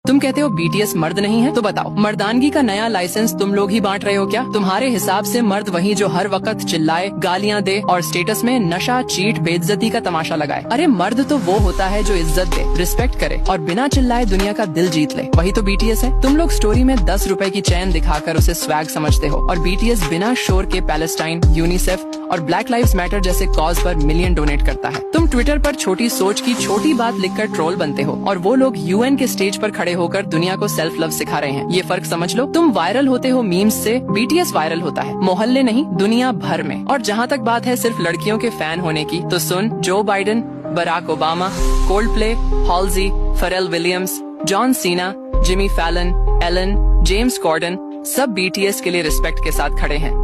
तुम कहते हो बीटीएस मर्द नहीं है, तो बताओ मर्दानगी का नया लाइसेंस तुम लोग ही बांट रहे हो क्या? तुम्हारे हिसाब से मर्द वही जो हर वक्त चिल्लाए, गालियाँ दे और स्टेटस में नशा, चीट, बेइज्जती का तमाशा लगाए। अरे मर्द तो वो होता है जो इज्जत दे, रिस्पेक्ट करे और बिना चिल्लाए दुनिया का दिल जीत ले, वही तो बीटीएस है। तुम लोग स्टोरी में 10 रुपए की चैन दिखाकर उसे स्वैग समझते हो और बीटीएस बिना शोर के पैलेस्टाइन, यूनिसेफ और ब्लैक लाइव्स मैटर जैसे कॉज पर मिलियन डोनेट करता है। तुम ट्विटर पर छोटी सोच की छोटी बात लिखकर ट्रोल बनते हो और वो लोग यूएन के स्टेज पर खड़े होकर दुनिया को सेल्फ लव सिखा रहे हैं। ये फर्क समझ लो। तुम वायरल होते हो मीम्स से, बीटीएस वायरल होता है मोहल्ले नहीं दुनिया भर में। और जहाँ तक बात है सिर्फ लड़कियों के फैन होने की, तो सुन, Joe Biden, Barack Obama, Coldplay, Halsey, Pharrell Williams, John Cena, Jimmy Fallon, Ellen, James Corden सब बीटीएस के लिए रिस्पेक्ट के साथ खड़े हैं।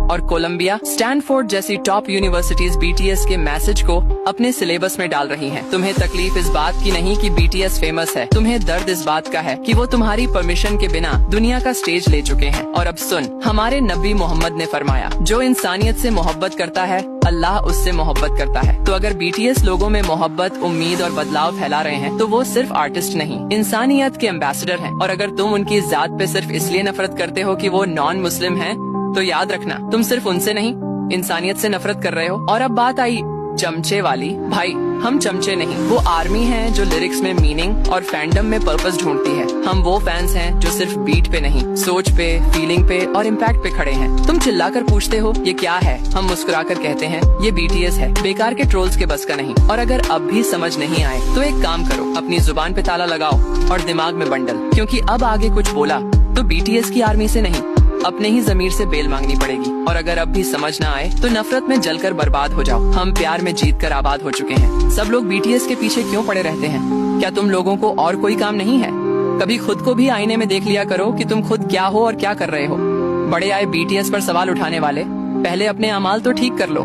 और कोलंबिया, स्टैनफोर्ड जैसी टॉप यूनिवर्सिटीज बीटीएस के मैसेज को अपने सिलेबस में डाल रही हैं। तुम्हें तकलीफ इस बात की नहीं कि बीटीएस फेमस है, तुम्हें दर्द इस बात का है कि वो तुम्हारी परमिशन के बिना दुनिया का स्टेज ले चुके हैं। और अब सुन, हमारे नबी मोहम्मद ने फरमाया, जो इंसानियत से मोहब्बत करता है अल्लाह उससे मोहब्बत करता है। तो अगर बीटीएस लोगों में मोहब्बत, उम्मीद और बदलाव फैला रहे हैं तो वो सिर्फ आर्टिस्ट नहीं, इंसानियत के एम्बेसडर हैं। और अगर तुम उनकी जात पे सिर्फ इसलिए नफरत करते हो कि वो नॉन मुस्लिम हैं, तो याद रखना तुम सिर्फ उनसे नहीं इंसानियत से नफरत कर रहे हो। और अब बात आई चमचे वाली। भाई हम चमचे नहीं, वो आर्मी हैं जो लिरिक्स में मीनिंग और फैंडम में पर्पस ढूंढती है। हम वो फैंस हैं जो सिर्फ बीट पे नहीं, सोच पे, फीलिंग पे और इम्पैक्ट पे खड़े हैं। तुम चिल्लाकर पूछते हो ये क्या है, हम मुस्कुराकर कहते हैं ये बीटीएस है, बेकार के ट्रोल्स के बस का नहीं। और अगर अब भी समझ नहीं आए तो एक काम करो, अपनी जुबान पे ताला लगाओ और दिमाग में बंडल, क्योंकि अब आगे कुछ बोला तो बीटीएस की आर्मी से नहीं, अपने ही जमीर से बेल मांगनी पड़ेगी। और अगर अब भी समझ ना आए तो नफरत में जलकर बर्बाद हो जाओ। हम प्यार में जीत कर आबाद हो चुके हैं। सब लोग बीटीएस के पीछे क्यों पड़े रहते हैं? क्या तुम लोगों को और कोई काम नहीं है? कभी खुद को भी आईने में देख लिया करो कि तुम खुद क्या हो और क्या कर रहे हो। बड़े आए बीटीएस पर सवाल उठाने वाले, पहले अपने अमाल तो ठीक कर लो।